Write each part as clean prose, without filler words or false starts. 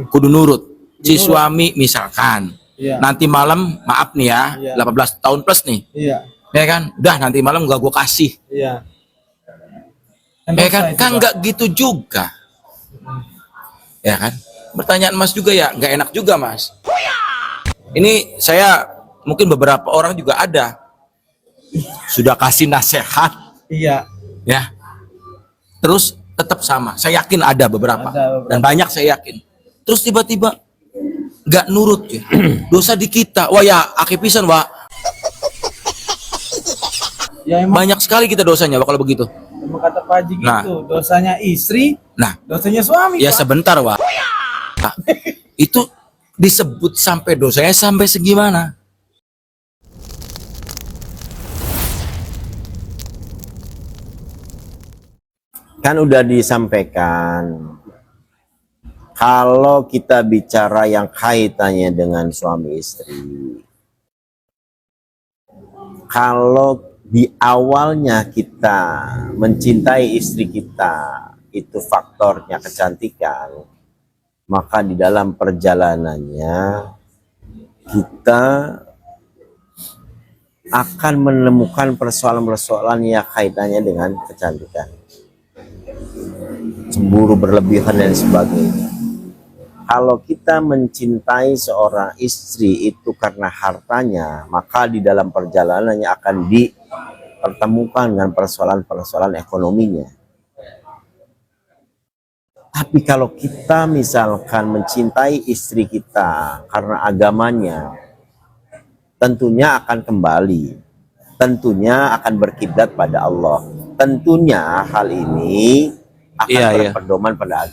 kudu nurut. Si suami misalkan nanti malam, maaf nih ya, 18 tahun plus nih, ya kan, udah nanti malam gak gue kasih, ya kan nggak gitu juga, ya kan. Pertanyaan Mas juga ya nggak enak juga Mas. Ini saya mungkin beberapa orang juga ada sudah kasih nasihat, ya, terus tetap sama. Saya yakin ada beberapa. Dan banyak saya yakin. Terus tiba-tiba nggak nurut ya. Dosa di kita. Wah ya, akeh pisan, Wak. Ya, banyak sekali kita dosanya, Wak, kalau begitu. Emang kata Pak Haji gitu, dosanya istri, dosanya suami. Ya, Pak. Sebentar, Wak. Nah, itu disebut sampai dosanya sampai segimana? Kan udah disampaikan, kalau kita bicara yang kaitannya dengan suami istri, kalau di awalnya kita mencintai istri kita, itu faktornya kecantikan, maka di dalam perjalanannya kita akan menemukan persoalan-persoalan yang kaitannya dengan kecantikan, cemburu berlebihan dan sebagainya. Kalau kita mencintai seorang istri itu karena hartanya, maka di dalam perjalanannya akan dipertemukan dengan persoalan-persoalan ekonominya. Tapi kalau kita misalkan mencintai istri kita karena agamanya, tentunya akan kembali, tentunya akan berkiblat pada Allah. Tentunya hal ini akan berpedoman pada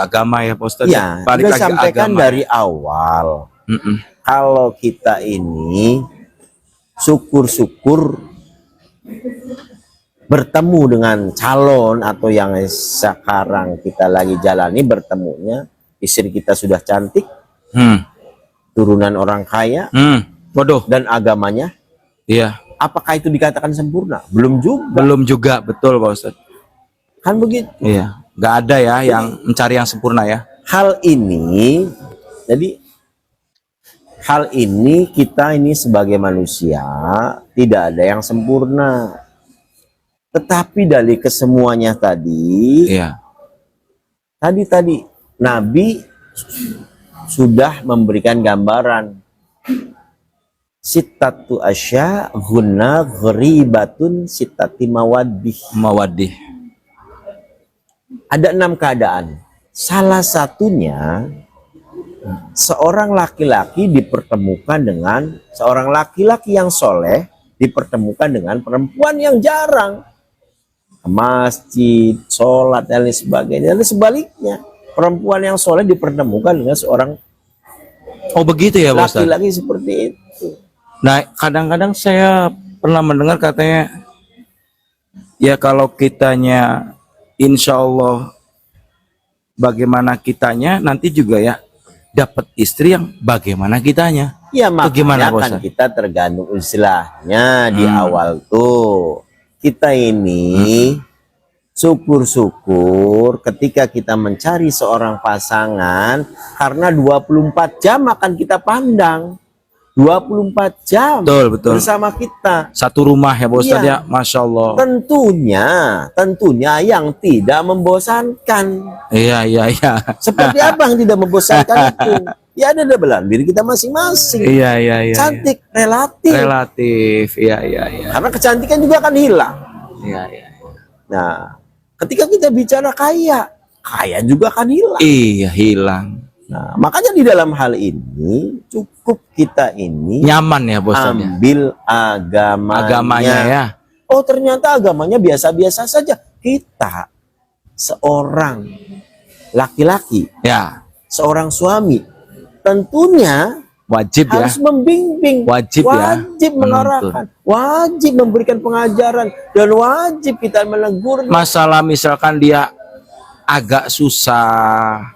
agama ya Pak Ustadz. Ya, sudah sampaikan dari awal. Kalau kita ini syukur-syukur bertemu dengan calon atau yang sekarang kita lagi jalani, bertemunya istri kita sudah cantik, turunan orang kaya, dan agamanya, apakah itu dikatakan sempurna? Belum juga, betul Pak Ustadz. Kan begitu. Iya, nggak ada ya yang mencari yang sempurna ya. Hal ini kita ini sebagai manusia tidak ada yang sempurna. Tetapi dari kesemuanya tadi, tadi Nabi sudah memberikan gambaran. Sittatu asya ghunna ghribatun sittati mawaddih. Ada 6 keadaan. Salah satunya, seorang laki-laki dipertemukan dengan seorang laki-laki yang soleh, dipertemukan dengan perempuan yang jarang ke masjid, sholat, dan lain sebagainya. Dan sebaliknya, perempuan yang soleh dipertemukan dengan seorang begitu ya laki-laki seperti itu. Nah, kadang-kadang saya pernah mendengar katanya, ya kalau kitanya insya Allah bagaimana kitanya, nanti juga ya dapat istri yang bagaimana kitanya. Ya makanya kan kita tergantung istilahnya di awal tuh. Kita ini syukur-syukur ketika kita mencari seorang pasangan, karena 24 jam akan kita pandang. 24 jam betul. Bersama kita. Satu rumah ya Pak Ustadz ya, Masya Allah. Tentunya yang tidak membosankan. Iya. Seperti apa yang tidak membosankan itu? Ya ada dalam diri kita masing-masing. Iya. Cantik relatif. Iya. Karena kecantikan juga akan hilang. Iya. Nah, ketika kita bicara kaya juga akan hilang. Iya, hilang. Nah, makanya di dalam hal ini cukup kita ini nyaman ya Bos, ambil agamanya ya. Oh, ternyata agamanya biasa-biasa saja. Kita seorang laki-laki, seorang suami, tentunya wajib harus membimbing, wajib mengarahkan, wajib memberikan pengajaran, dan wajib kita menegur. Masalah misalkan dia agak susah,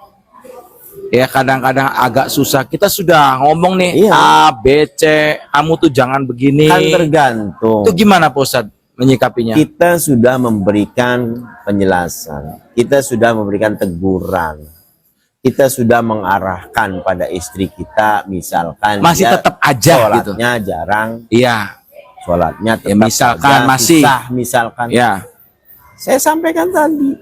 ya kadang-kadang agak susah, kita sudah ngomong nih A, B, C, kamu tuh jangan begini. Kan tergantung. Itu gimana Pak Ustadz menyikapinya? Kita sudah memberikan penjelasan, kita sudah memberikan teguran. kita sudah mengarahkan pada istri kita, misalkan Masih dia tetap aja gitu. sholatnya jarang, Iya. sholatnya Ya, tetap misalkan saja masih. susah, misalkan. Ya. Saya sampaikan tadi,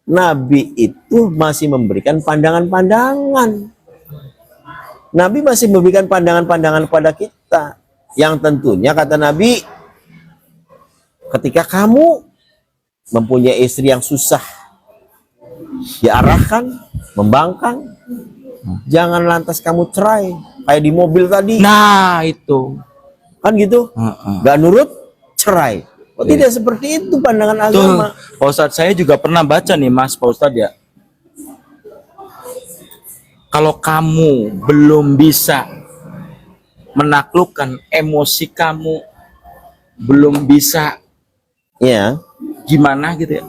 Nabi itu masih memberikan pandangan-pandangan. Nabi masih memberikan pandangan-pandangan pada kita. Yang tentunya kata Nabi, ketika kamu mempunyai istri yang susah, diarahkan, membangkang, jangan lantas kamu cerai. Kayak di mobil tadi, Nah, itu. kan gitu. Gak nurut, cerai. Oh, tidak seperti itu pandangan agama. Pak Ustadz, saya juga pernah baca nih Mas Pak Ustadz ya. Kalau kamu belum bisa menaklukkan emosi kamu, belum bisa Ya, gimana gitu ya,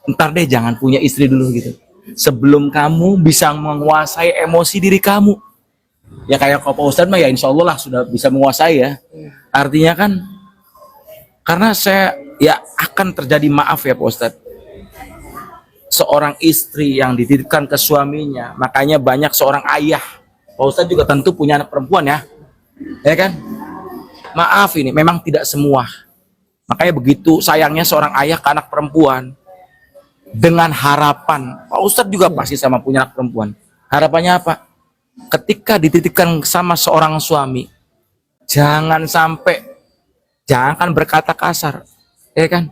ntar deh jangan punya istri dulu gitu. Sebelum kamu bisa menguasai emosi diri kamu. Ya kayak kalau Pak Ustadz mah ya insya Allah lah sudah bisa menguasai ya. Artinya kan, karena saya ya akan terjadi, maaf ya Pak Ustadz, seorang istri yang dititipkan ke suaminya, makanya banyak seorang ayah, Pak Ustadz juga tentu punya anak perempuan ya kan? Maaf ini memang tidak semua, makanya begitu sayangnya seorang ayah ke anak perempuan, dengan harapan, Pak Ustadz juga pasti sama punya anak perempuan, harapannya apa? Ketika dititipkan sama seorang suami, jangan berkata kasar, ya kan?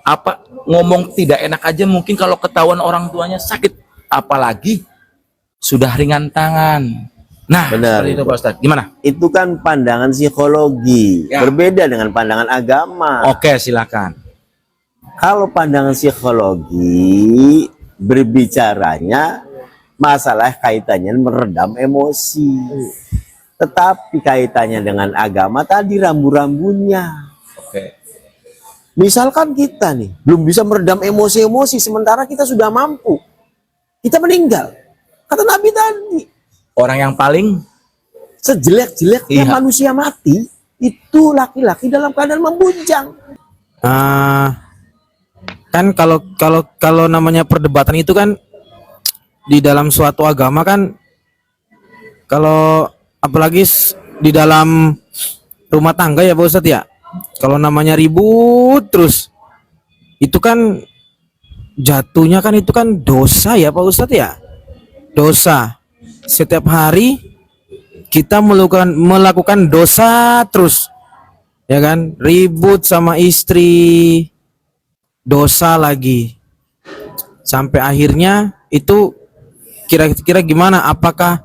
Apa ngomong tidak enak aja mungkin kalau ketahuan orang tuanya sakit, apalagi sudah ringan tangan. Nah, benar seperti itu Pak Ustadz. Gimana? itu kan pandangan psikologi, Ya. berbeda dengan pandangan agama. Oke, silakan. Kalau pandangan psikologi berbicaranya masalah kaitannya meredam emosi. Tetapi kaitannya dengan agama tadi rambu-rambunya. Oke. Misalkan kita nih belum bisa meredam emosi-emosi sementara kita sudah mampu. Kita meninggal. Kata Nabi tadi, Orang yang paling sejelek-jeleknya Iya. manusia mati itu laki-laki dalam keadaan membujang. Kan kalau namanya perdebatan itu kan di dalam suatu agama kan, kalau apalagi di dalam rumah tangga ya Pak Ustadz ya, kalau namanya ribut terus itu kan jatuhnya kan itu kan dosa ya Pak Ustadz ya, dosa. Setiap hari kita melakukan dosa terus, ya kan, ribut sama istri, dosa lagi, sampai akhirnya itu kira-kira gimana? Apakah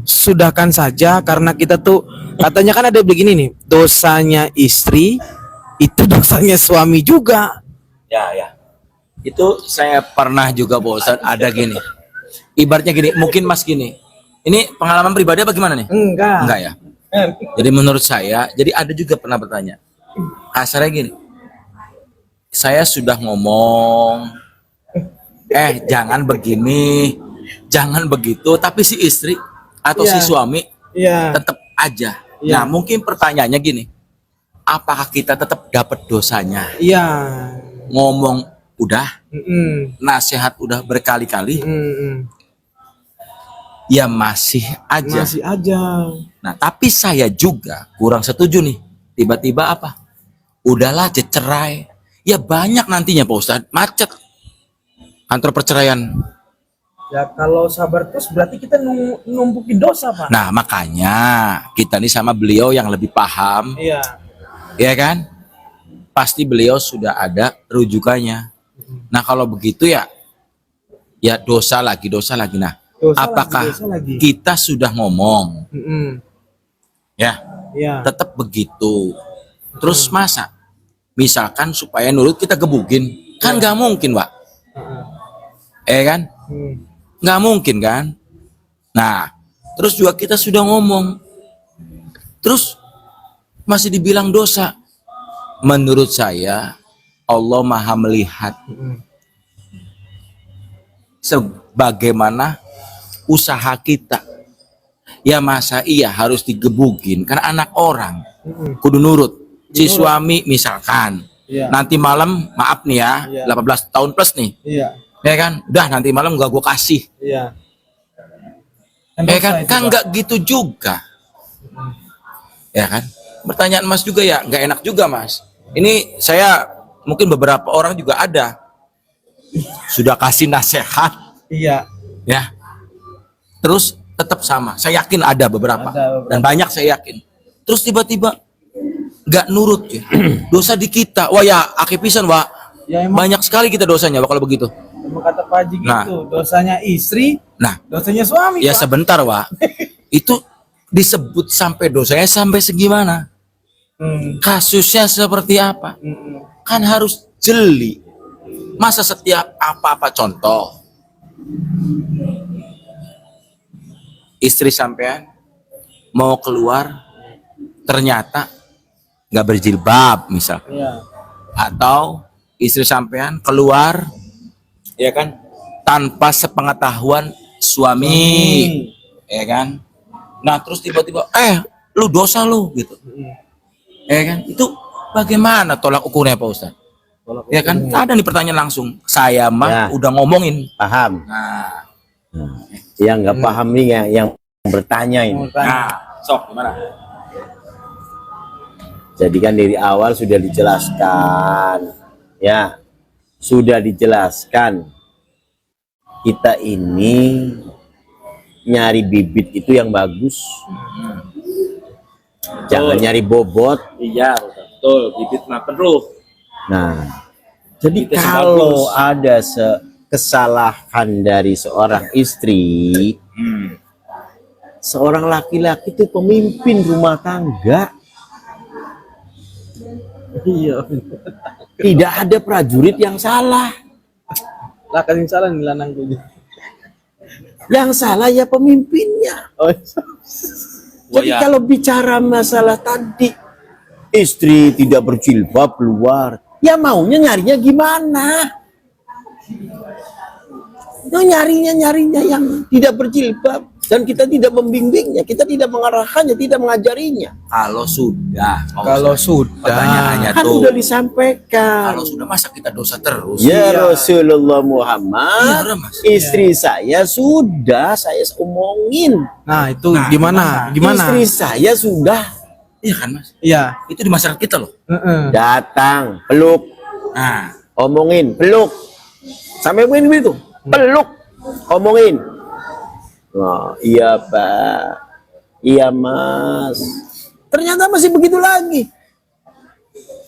sudahkan saja, karena kita tuh katanya kan ada begini nih, dosanya istri itu dosanya suami juga. ya. Itu saya pernah juga Pak Ustadz, ada gini. Ibaratnya gini, mungkin Mas gini. Ini pengalaman pribadi apa gimana nih? Enggak ya. Jadi menurut saya, jadi ada juga pernah bertanya. Kasarnya gini. Saya sudah ngomong, jangan begini, jangan begitu, tapi si istri atau si suami tetap aja. Nah, mungkin pertanyaannya gini. Apakah kita tetap dapat dosanya? Iya. Ngomong udah, nasihat udah berkali-kali, ya masih aja. Masih aja. Nah, tapi saya juga kurang setuju nih. Tiba-tiba apa? Udahlah cerai. Ya banyak nantinya Pak Ustadz, macet kantor perceraian. Ya kalau sabar terus berarti kita numpukin dosa Pak. Nah, makanya kita nih sama beliau yang lebih paham, Iya. ya kan? Pasti beliau sudah ada rujukannya. Nah, kalau begitu ya dosa lagi. Nah, Dosa apakah lagi, dosa lagi. kita sudah ngomong, ya, Iya. tetap begitu? Terus masa, misalkan supaya nurut kita gebukin, kan nggak mungkin, Pak. Kan? Nggak mungkin kan? Nah, terus juga kita sudah ngomong, terus masih dibilang dosa. Menurut saya, Allah Maha melihat sebagaimana usaha kita. Ya masa iya harus digebukin, karena anak orang kudu nurut. Si suami misalkan Iya. nanti malam, maaf nih ya, Iya. 18 tahun plus nih, Iya. Ya kan? Udah nanti malam gak gue kasih. Iya. Ya kan nggak gitu juga. Ya kan? Pertanyaan Mas juga ya, nggak enak juga Mas. Ini saya mungkin beberapa orang juga ada sudah kasih nasihat, Iya. ya. Terus tetap sama. Saya yakin ada beberapa. Dan banyak saya yakin. Terus tiba-tiba nggak nurut ya. Dosa di kita. Wah ya, akeh pisan, Wak. Ya emang, Banyak sekali kita dosanya, Wak, kalau begitu. emang kata Pak Haji Nah. gitu, dosanya istri, Nah, dosanya suami. ya Pak. sebentar, Wak. Itu disebut sampai dosanya sampai segimana? Kasusnya seperti apa? Kan harus jeli. Masa setiap apa-apa, contoh istri sampean mau keluar ternyata nggak berjilbab misal, Iya. atau istri sampean keluar ya kan tanpa sepengetahuan suami, ya kan. Nah terus tiba-tiba lu dosa lu gitu, ya kan. Itu bagaimana tolak ukurnya Pak Ustadz? Ya kan, ada nih pertanyaan langsung. Saya mah Ya. udah ngomongin. Paham? Nah, Yang nggak paham nih yang bertanya ini. sok gimana? Jadi kan dari awal sudah dijelaskan, ya, sudah dijelaskan. Kita ini nyari bibit itu yang bagus, jangan nyari bobot. Iya, betul. Bibit mah perlu. Nah, jadi Bibit yang kalau bagus. ada kesalahan dari seorang istri, seorang laki-laki itu pemimpin rumah tangga. Iya. Tidak ada prajurit yang salah. Lah kan yang salah nih lanang tuh. Yang salah ya pemimpinnya. Oh, Jadi ya. kalau bicara masalah tadi, istri tidak berjilbab keluar, ya maunya nyarinya gimana? No, nyarinya yang tidak berjilbab, dan kita tidak membimbingnya, kita tidak mengarahkannya, tidak mengajarinya. Kalau sudah, Pak kalau Ustadz, sudah, pertanyaannya Kan tuh. udah disampaikan. Kalau sudah masa kita dosa terus? Ya Iya. Rasulullah Iya, Muhammad, udah, Mas. istri saya sudah saya omongin. nah itu Nah, gimana? Gimana? Istri saya sudah Iya kan Mas? Iya. Itu di masyarakat kita loh. datang, peluk, Nah, omongin, peluk. Sampai begini begitu, peluk, omongin. Oh, iya Pak, iya Mas. Ternyata masih begitu lagi.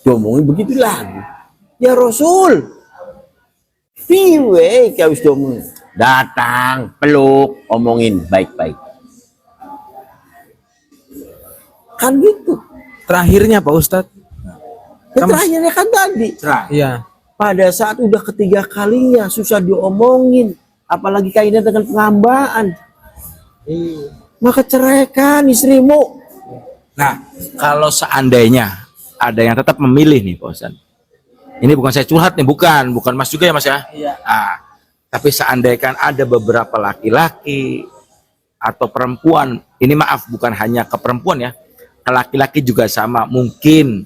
Diomongin begitu lagi. Ya Rasul, piwe kau diomongin. Datang, peluk, omongin baik-baik. Kan gitu. Terakhirnya Pak Ustadz. Terakhirnya kan tadi. cerah. Iya. Pada saat udah ketiga kalinya susah diomongin, apalagi kaitannya dengan pengambaan, maka ceraikan istrimu. Nah, kalau seandainya ada yang tetap memilih nih Pak Ustadz. Ini bukan saya curhat nih, bukan Mas juga ya Mas ya. Iya. Tapi seandainya ada beberapa laki-laki atau perempuan, ini maaf bukan hanya ke perempuan ya, ke laki-laki juga sama. Mungkin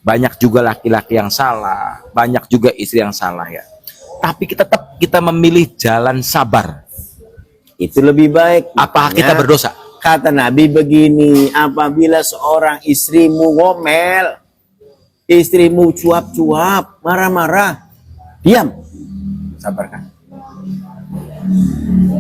banyak juga laki-laki yang salah, banyak juga istri yang salah ya. Tapi kita memilih jalan sabar. Itu lebih baik. Apakah Makanya, kita berdosa? Kata Nabi begini, apabila seorang istrimu ngomel, istrimu cuap-cuap, marah-marah, diam. Sabar kan?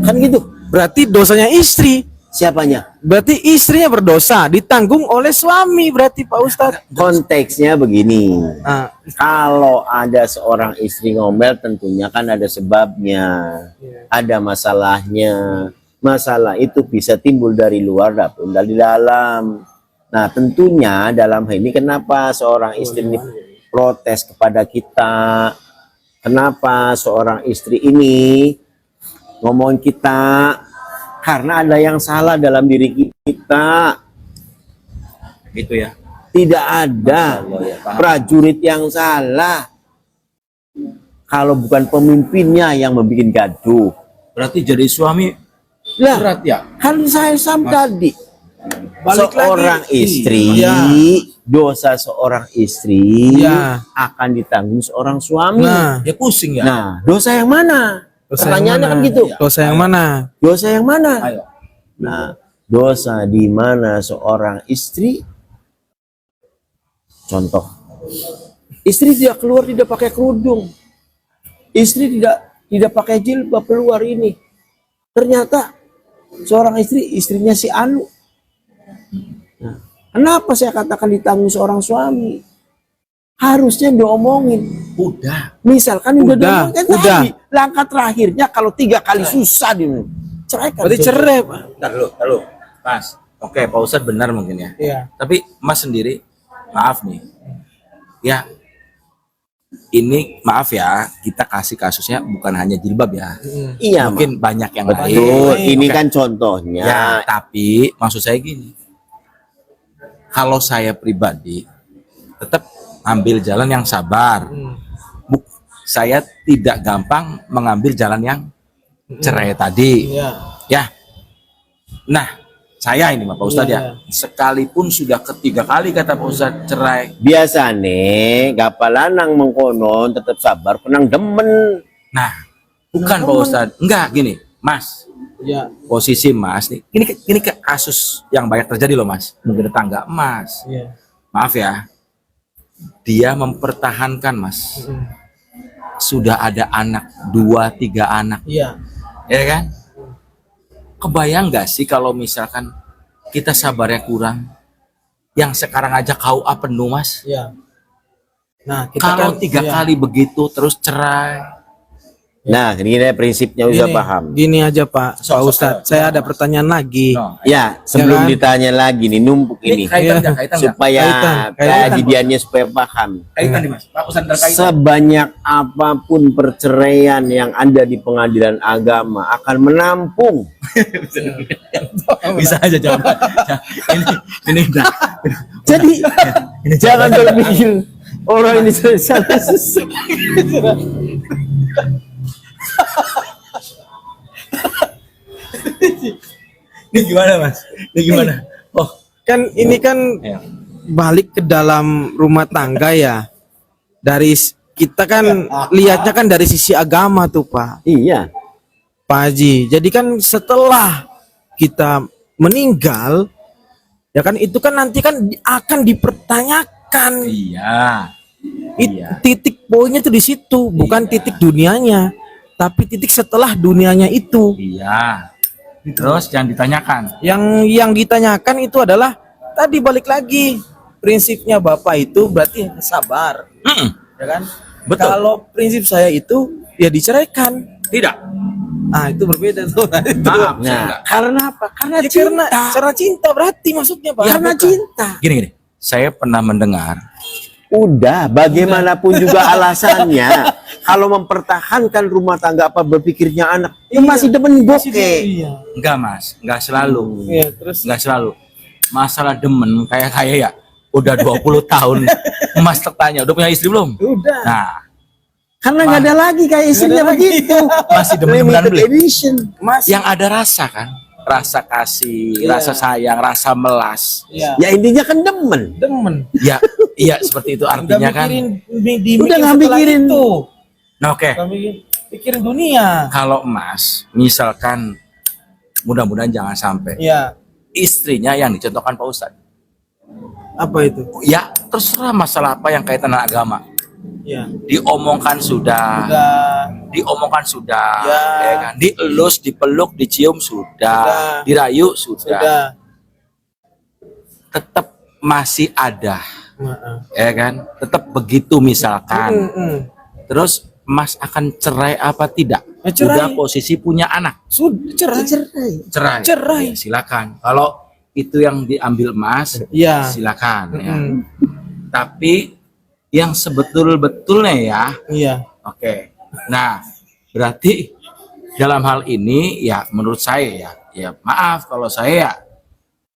Kan gitu. Berarti dosanya istri. Siapanya? Berarti istrinya berdosa, ditanggung oleh suami berarti Pak Ustadz. Konteksnya begini. Nah, Kalau ada seorang istri ngomel tentunya kan ada sebabnya, ada masalahnya. Masalah itu bisa timbul dari luar maupun dari dalam. Nah tentunya dalam hal ini kenapa seorang istri ini protes kepada kita? Kenapa seorang istri ini ngomong kita? Karena ada yang salah dalam diri kita. Gitu ya. Tidak ada prajurit yang salah. Kalau bukan pemimpinnya yang membuat gaduh. Berarti jadi suami Lah, berat ya? kan saya sam tadi. Balik seorang lagi. istri, Iya. dosa seorang istri Iya. akan ditanggung seorang suami. Nah, Ya pusing ya. Nah, dosa yang mana? dosa yang Pertanyaannya mana? kan gitu. Dosa yang mana? Dosa yang mana? Ayo. Nah, dosa di mana seorang istri, contoh, istri tidak keluar, tidak pakai kerudung, istri tidak pakai jilbab keluar ini. Ternyata seorang istri, istrinya si Anu. Nah, kenapa saya katakan ditanggung seorang suami? Harusnya diomongin. Udah. Misalkan Udah, diomongin kan udah. tadi, langkah terakhirnya kalau 3 kali susah ceraikan. Berarti cerai, Pak. Lalu, Mas. Oke, Pak Ustadz benar mungkin ya. Iya. Tapi Mas sendiri, maaf nih. Ya, ini maaf ya, kita kasih kasusnya bukan hanya jilbab ya. Iya, Mungkin banyak yang betul. lain. Ini Oke. kan contohnya. Ya, tapi maksud saya gini. Kalau saya pribadi tetap ambil jalan yang sabar. Saya tidak gampang mengambil jalan yang cerai tadi. Iya. Ya. Nah, saya ini Pak Ustadz Iya, ya. Sekalipun sudah ketiga kali kata Pak Ustadz cerai. Biasa nih, gapalanang mengkonon tetap sabar, penang demen. Nah, bukan Pak Ustadz. Enggak gini, Mas. Iya. Posisi Mas nih. Ini kasus yang banyak terjadi loh Mas. Mungkin tetangga Mas. Iya. Maaf ya. Dia mempertahankan Mas. Sudah ada anak 2-3 anak, Iya. ya kan? Kebayang nggak sih kalau misalkan kita sabarnya kurang? Yang sekarang aja KUA penuh Mas. Iya. Nah, kita Kalau kan 3 iya. kali begitu terus cerai. Nah, ini prinsipnya udah Gini, paham. Gini aja Pak, Pak Ustadz, saya ada pertanyaan lagi. No. Ya, sebelum kan? ditanya lagi nih, numpuk ini. Kaitan Iya. nggak? Kaitan nggak? Supaya Kaitan. kejadiannya supaya paham. Kaitan nih Mas. Pak Ustadz terkaitan. Sebanyak apapun perceraian yang ada di pengadilan agama akan menampung. Bisa aja jawaban. ini udah. Jadi jangan berpikir orang ini salah. Ini gimana Mas? Ini gimana? Oh, Kan ini kan ya. balik ke dalam rumah tangga ya. Kita kan lihatnya kan dari sisi agama tuh Pak. Iya. Pak Haji. Jadi kan setelah kita meninggal, ya kan itu kan nanti kan akan dipertanyakan. Iya. Iya. Titik poinnya tuh di situ, bukan titik dunianya, tapi titik setelah dunianya itu. Iya. Terus yang ditanyakan. Yang ditanyakan itu adalah tadi balik lagi prinsipnya Bapak itu berarti sabar, ya kan? Betul. Kalau prinsip saya itu ya diceraikan. Tidak. Ah itu berbeda tuh. Itu. Maaf. saya Nah, enggak. karena apa? Karena Ya, cinta. karena cinta berarti maksudnya Pak. Karena Bukan. cinta. Gini. Saya pernah mendengar. Udah, bagaimanapun juga alasannya, kalau mempertahankan rumah tangga apa berpikirnya anak, ya masih demen bokeh. Iya. Enggak Mas. Enggak selalu. Iya, terus Enggak selalu. Masalah demen kayak ya. Udah 20 tahun. Mas tertanya, udah punya istri belum? udah. Nah, Karena nggak ada lagi kayak istrinya Nggak ada lagi. begitu. masih demen-demenan Limited beli. edition. Mas. Yang ada rasa kan? Rasa kasih, Iya. rasa sayang, rasa melas. Iya. Ya intinya kan demen. Demen. Ya, iya seperti itu artinya kan. Udah nggak mikirin. itu. Nah, oke. Nggak mikirin dunia. Kalau Mas, misalkan mudah-mudahan jangan sampai Iya. istrinya yang dicontohkan Pak Ustadz. Apa itu? Ya, terserah masalah apa yang kaitan dengan agama. Iya. Diomongkan sudah, diomongkan sudah, Ya. ya kan? Dielus, dipeluk, dicium sudah, Sudah. dirayu sudah. Sudah. Tetap masih ada, Heeh. ya kan? Tetap begitu misalkan. Mm-mm. Terus Mas akan cerai apa tidak? Ya, cerai. Sudah posisi punya anak, Sudah cerai. cerai. Cerai. Ya, silakan. Kalau itu yang diambil Mas, Iya. silakan. Ya. Mm-mm. Tapi yang sebetul-betulnya ya, Iya. oke. Nah, berarti dalam hal ini ya menurut saya ya maaf kalau saya ya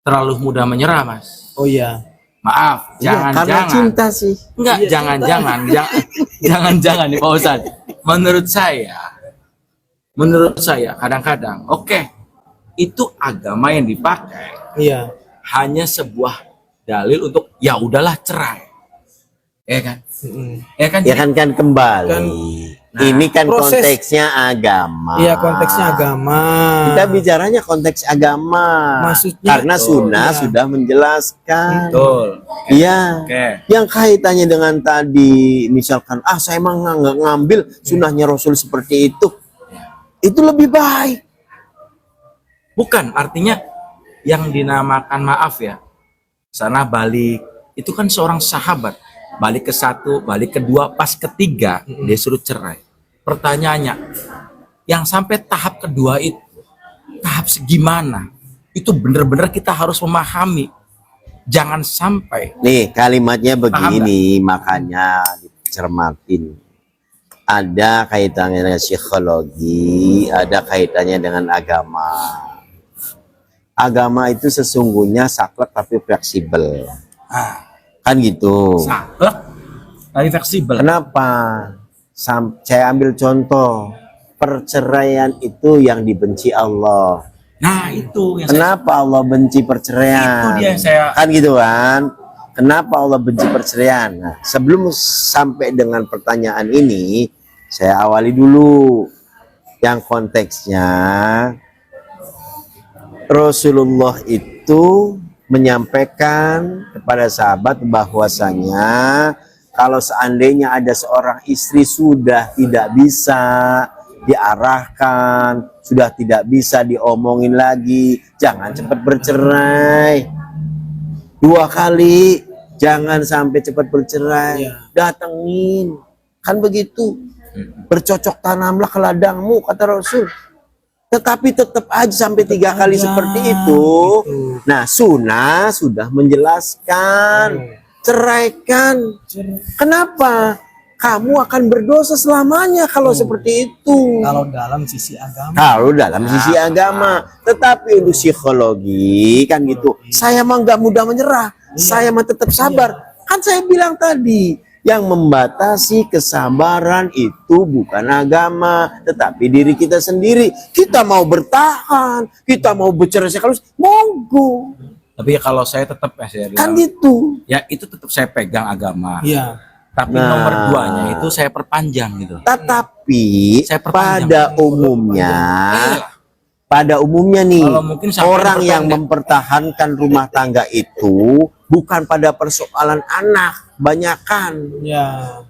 terlalu mudah menyerah Mas. Oh iya. Maaf, Ya, karena jangan-jangan. cinta sih. Enggak, Iya, jangan-jangan, jangan-jangan nih Pak Ustadz. Menurut saya kadang-kadang, oke, itu agama yang dipakai Iya. hanya sebuah dalil untuk ya udahlah cerai. Ya kan? Ya kan? Ya kan kembali. Kan, Ini kan proses. konteksnya agama. Iya, konteksnya agama. Kita bicaranya konteks agama. Maksudnya, karena sunnah iya. sudah menjelaskan. Betul. Iya. Oke. Yang kaitannya dengan tadi, misalkan, saya emang nggak ngambil sunnahnya Rasul seperti itu lebih baik. Bukan, artinya yang dinamakan maaf ya, sana balik, itu kan seorang sahabat. Balik ke satu, balik kedua, pas ketiga, dia suruh cerai. Pertanyaannya, yang sampai tahap kedua itu, tahap segimana? Itu benar-benar kita harus memahami. Jangan sampai. Nih kalimatnya begini, makanya dicermatin. Ada kaitannya dengan psikologi, ada kaitannya dengan agama. Agama itu sesungguhnya saklek tapi fleksibel. Kan gitu. Saklek, tapi fleksibel. Kenapa? Saya ambil contoh. Perceraian itu yang dibenci Allah. Nah itu yang Kenapa Allah benci perceraian? Itu dia yang saya- Kan gitu kan? Kenapa Allah benci perceraian? Nah, sebelum sampai dengan pertanyaan ini, saya awali dulu yang konteksnya. Rasulullah itu menyampaikan kepada sahabat bahwasanya kalau seandainya ada seorang istri sudah tidak bisa diarahkan, sudah tidak bisa diomongin lagi, jangan cepat bercerai. 2 kali, jangan sampai cepat bercerai. Datengin, kan begitu. Bercocok tanamlah ke ladangmu, kata Rasul. Tetapi tetap aja sampai 3 kali seperti itu. Nah, sunnah sudah menjelaskan, ceraikan. Kenapa? Kamu akan berdosa selamanya kalau seperti itu. Kalau dalam sisi agama. Kalau dalam sisi agama, tetapi untuk psikologi kan gitu. Saya mah nggak mudah menyerah, saya mah tetap sabar. Kan saya bilang tadi, yang membatasi kesabaran itu bukan agama, tetapi diri kita sendiri. Kita mau bertahan, kita mau bercerai sekali, monggo. Tapi ya kalau saya tetap ya saya Kan bilang, gitu. ya itu tetap saya pegang agama. Iya. Tapi Nah. nomor 2-nya itu saya perpanjang gitu. Tetapi Saya perpanjang. pada umumnya nih, Kalau mungkin sampai orang yang perpanjang. mempertahankan rumah tangga itu bukan pada persoalan anak, banyakan. Ya.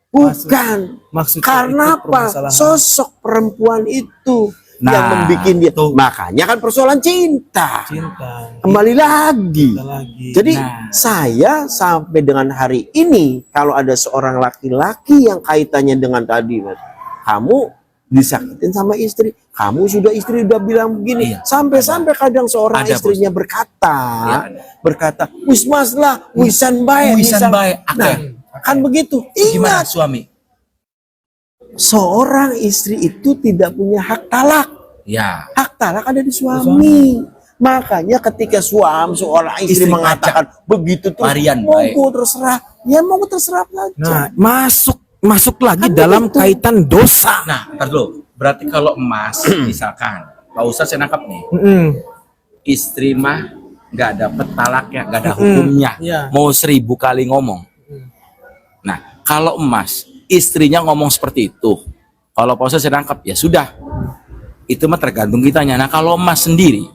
Bukan. Maksudnya Karena itu apa? permasalahan. Sosok perempuan itu Nah, yang membuat dia. tuh. Makanya kan persoalan cinta. Cinta. Kembali lagi. Kita lagi. Jadi Nah. saya sampai dengan hari ini, kalau ada seorang laki-laki yang kaitannya dengan tadi, Mas, kamu disakitin sama istri, kamu istri udah bilang begini, Iya. sampai-sampai kadang seorang Ada, istrinya berkata, Iya, wis mas lah, wisan baik, Wisan bae, Nah, kan begitu. Gimana Ingat, suami? seorang istri itu tidak punya hak talak. Ya, Hak talak ada di suami. Makanya ketika seorang istri Istri mengatakan begitu terus, Varian monggo terserah, ya monggo terserah saja. Nah, masuk lagi Kan dalam begitu. kaitan dosa. nah, ntar dulu. Berarti kalau emas, misalkan, Pak Ustadz saya nangkap nih, Mm-mm. istri mah nggak dapet talaknya, nggak ada hukumnya, Iya. mau 1000 kali ngomong. Nah, kalau emas, istrinya ngomong seperti itu, kalau Pak Ustadz saya nangkap, ya sudah, itu mah tergantung kitanya. Nah, kalau emas sendiri,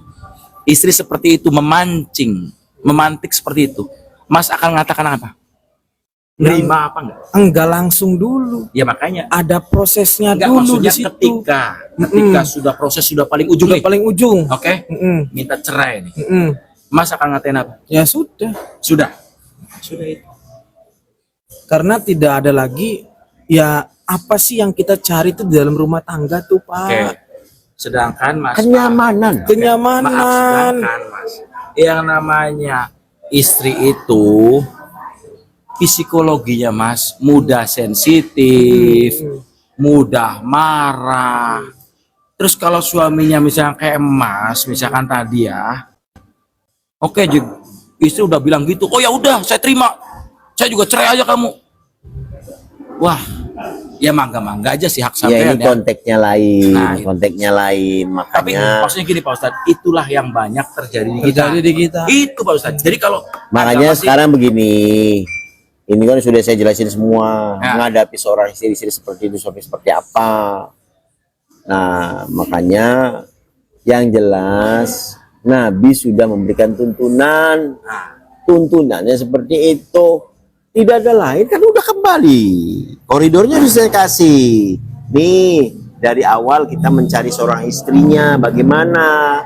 istri seperti itu memantik seperti itu, Mas akan mengatakan apa? Nerima apa enggak? Enggak langsung dulu. Ya makanya. Ada prosesnya Enggak, dulu maksudnya di situ. ketika sudah proses sudah paling ujung Udah nih. paling ujung. Oke, Mm-mm. minta cerai nih. Mm-mm. Mas akan ngatain apa? Ya sudah. Sudah. Sudah itu. Karena tidak ada lagi, ya apa sih yang kita cari itu di dalam rumah tangga tuh, Pak? Oke. Sedangkan Mas Kenyamanan. Kenyamanan. Maaf, sedangkan Mas, yang namanya istri itu psikologinya Mas mudah sensitif, mudah marah. Terus kalau suaminya misalnya kayak Mas, misalkan tadi ya, oke, istri udah bilang gitu, oh ya udah saya terima, saya juga cerai aja kamu. wah, ya mangga-mangga aja sih hak Ya sampean ini ya. konteksnya lain, Nah, itu. konteksnya lain, Tapi makanya maksudnya gini Pak Ustadz, itulah yang banyak terjadi di kita. Terjadi di kita. Itu Pak Ustadz. Jadi kalau makanya agama sih- sekarang begini, ini kan sudah saya jelasin semua, Ya. menghadapi seorang istri seperti itu seperti apa. Nah, makanya yang jelas Nabi sudah memberikan tuntunan, tuntunannya seperti itu. Tidak ada lain, kan udah kembali. Koridornya sudah saya kasih. Nih, dari awal kita mencari seorang istrinya, bagaimana?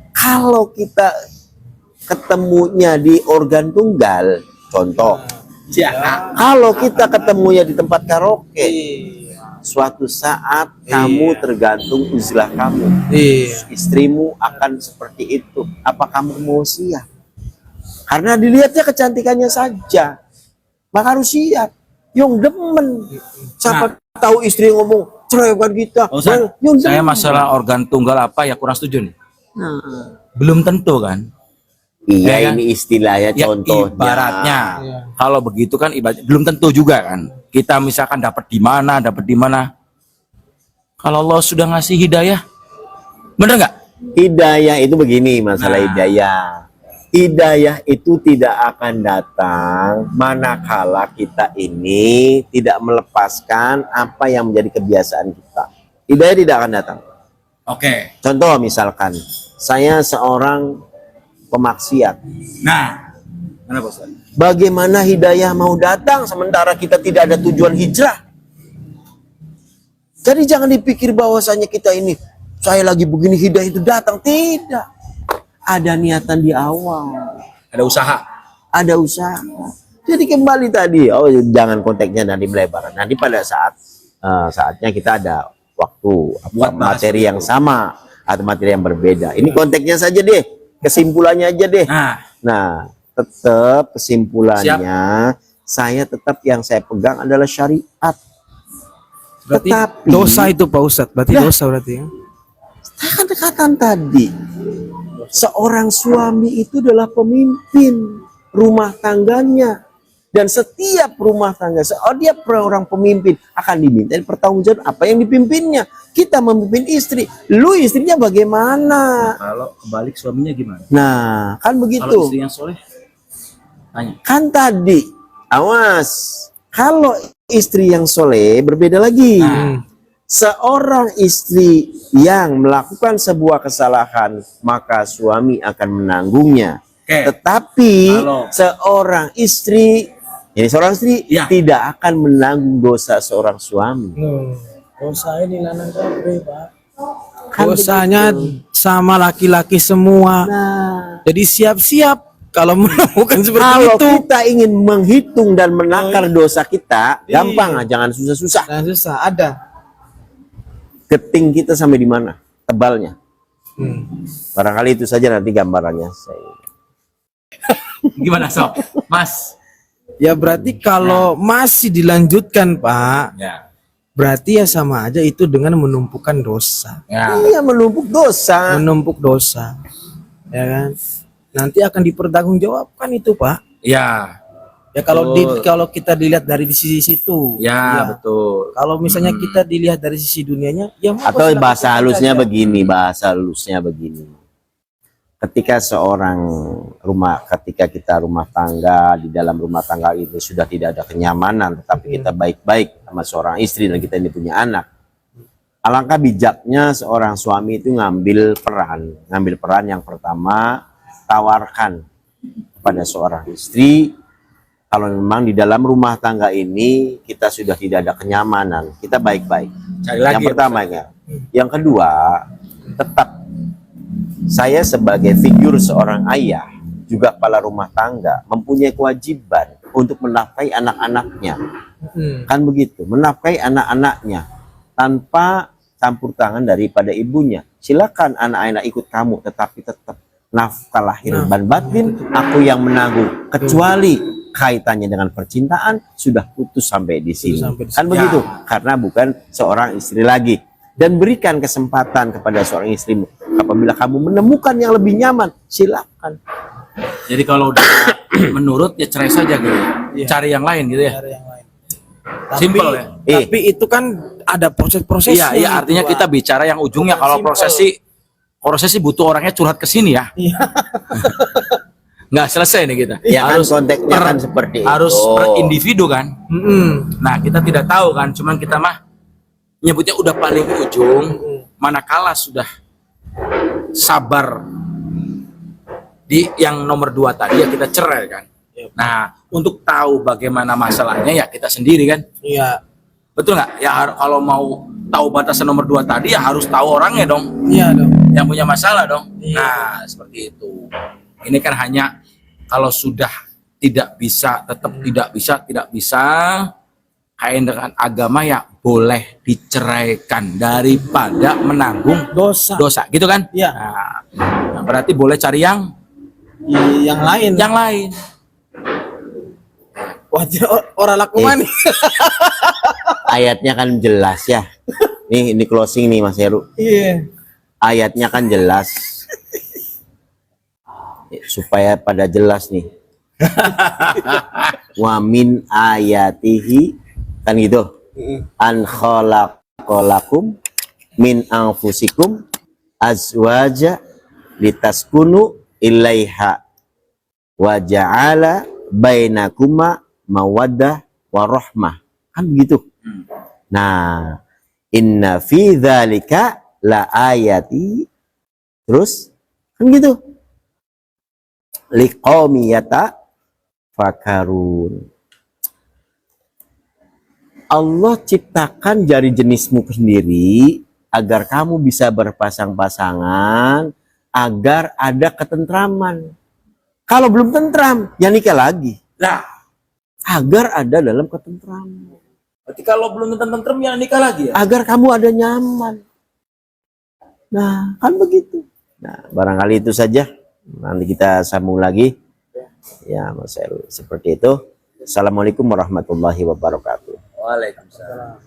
Kalau kita ketemunya di organ tunggal, contoh. Ya. Kalau kita ketemunya di tempat karaoke, suatu saat kamu tergantung uzlah kamu. Iya. Istrimu akan seperti itu. Apa kamu mau siap? Karena dilihatnya kecantikannya saja, maka harus siap. Yang demen, siapa tahu istri ngomong cerewet kita. Pak Ustadz, Yang saya demen. masalah organ tunggal apa ya kurang setuju nih. Belum tentu kan. Iya, Ya kan? ini istilahnya Ya, contohnya. ibaratnya Iya. kalau begitu kan belum tentu juga kan. Kita misalkan dapat di mana. Kalau Allah sudah ngasih hidayah, bener nggak? Hidayah itu begini, masalah Nah. hidayah. Hidayah itu tidak akan datang manakala kita ini tidak melepaskan apa yang menjadi kebiasaan kita. Hidayah tidak akan datang. Oke. Contoh misalkan, saya seorang pemaksiat. Nah, mana Pak Ustadz? Bagaimana hidayah mau datang sementara kita tidak ada tujuan hijrah? Jadi jangan dipikir bahwasanya kita ini, saya lagi begini hidayah itu datang. Tidak. Ada niatan di awal. Ada usaha. Ada usaha. Jadi kembali tadi, oh jangan konteksnya nanti melebar. Nanti pada saatnya kita ada waktu Buat bahas materi yang sama atau materi yang berbeda. Ini konteksnya saja deh, kesimpulannya aja deh. Nah, tetap kesimpulannya saya tetap yang saya pegang adalah syariat. Berarti Tetapi dosa itu Pak Ustadz. Berarti Ya. dosa berarti ya. saya kan katakan tadi, seorang suami itu adalah pemimpin rumah tangganya. Dan setiap rumah tangga, dia orang pemimpin akan diminta pertanggungjawab apa yang dipimpinnya. Kita memimpin istri, lu istrinya bagaimana? Kalau kebalik suaminya gimana? Nah, kan begitu. Kalau istri yang soleh, tanya. Kan tadi, awas, kalau istri yang soleh berbeda lagi. Seorang istri yang melakukan sebuah kesalahan, maka suami akan menanggungnya. Oke. Tetapi Halo. seorang istri, ini seorang istri Ya. tidak akan menanggung dosa seorang suami. Dosa ini lanang Pak. Kan Dosanya sama laki-laki semua. Nah, Jadi siap-siap kalau menemukan seperti kalau itu. kita ingin menghitung dan menakar dosa kita, gampang, jangan susah-susah. Nah, susah ada. Keting kita sampai di mana? Tebalnya. Barangkali itu saja nanti gambarannya. Gimana Sob? Mas? Ya berarti kalau masih dilanjutkan Pak, Ya. berarti ya sama aja itu dengan menumpukan dosa. Ya. Iya, menumpuk dosa. Menumpuk dosa. Ya kan? Nanti akan dipertanggungjawabkan itu Pak. Ya. Ya kalau Betul. kalau kita dilihat dari sisi situ. Ya, betul. Kalau misalnya kita dilihat dari sisi dunianya, ya mau Atau silakan bahasa halusnya saja. begini, bahasa halusnya begini. Ketika ketika kita rumah tangga, di dalam rumah tangga itu sudah tidak ada kenyamanan, tetapi kita baik-baik sama seorang istri dan kita ini punya anak. Alangkah bijaknya seorang suami itu ngambil peran yang pertama, tawarkan kepada seorang istri, kalau memang di dalam rumah tangga ini kita sudah tidak ada kenyamanan, kita baik-baik. Cari lagi. Yang pertama ya. Yang kedua, tetap saya sebagai figur seorang ayah, juga kepala rumah tangga, mempunyai kewajiban untuk menafkahi anak-anaknya. Kan begitu, menafkahi anak-anaknya tanpa campur tangan daripada ibunya. Silakan anak-anak ikut kamu, tetapi tetap nafkah lahir dan batin aku yang menanggung, kecuali kaitannya dengan percintaan sudah putus sampai di sini. Sampai di Kan sini. begitu, karena bukan seorang istri lagi. Dan berikan kesempatan kepada seorang istrimu. Apabila kamu menemukan yang lebih nyaman, silakan. Jadi kalau udah menurut ya cerai saja gitu. Iya. Cari yang lain gitu ya. Cara yang lain. Simple ya. Tapi itu kan ada proses-prosesnya. Iya, artinya kita bicara yang ujungnya. Kalau prosesi butuh orangnya curhat ke sini ya. Iya. Nggak selesai nih kita. Ya kan konteksnya kan seperti itu. Harus per individu kan. Nah, kita tidak tahu kan, cuman kita mah nyebutnya udah paling ujung, manakala sudah sabar di yang nomor 2 tadi ya kita cerai kan. Nah, untuk tahu bagaimana masalahnya ya kita sendiri kan. Iya. Betul nggak? Ya kalau mau tahu batasan nomor 2 tadi ya harus tahu orangnya dong. Iya dong. Yang punya masalah dong. Iya. Nah, seperti itu. Ini kan hanya kalau sudah tidak bisa, tetap tidak bisa, kain dengan agama ya boleh diceraikan daripada menanggung dosa, gitu kan? Iya. Nah, berarti boleh cari yang Yang lain. Wah, orang laku mana? Ayatnya kan jelas ya. Nih, ini closing nih Mas Heru. Iya. Ayatnya kan jelas. Supaya pada jelas nih. Wa min ayatihi kan gitu. An khalaqalakum min anfusikum azwaja litaskunu ilaiha wa ja'ala bainakuma mawaddah warahmah. Kan begitu. Nah, inna fi dzalika la ayati. Terus kan gitu. Liqaumi yatafakarun. Allah ciptakan jari jenismu sendiri agar kamu bisa berpasang-pasangan, agar ada ketentraman. Kalau belum tentram, ya nikah lagi. Nah, Agar ada dalam ketentraman. berarti kalau belum tentrem ya nikah lagi ya? Agar kamu ada nyaman. Nah, kan begitu. Nah, barangkali itu saja. Nanti kita sambung lagi. Ya, Mas Heru. Seperti itu. Assalamualaikum warahmatullahi wabarakatuh. Waalaikumsalam.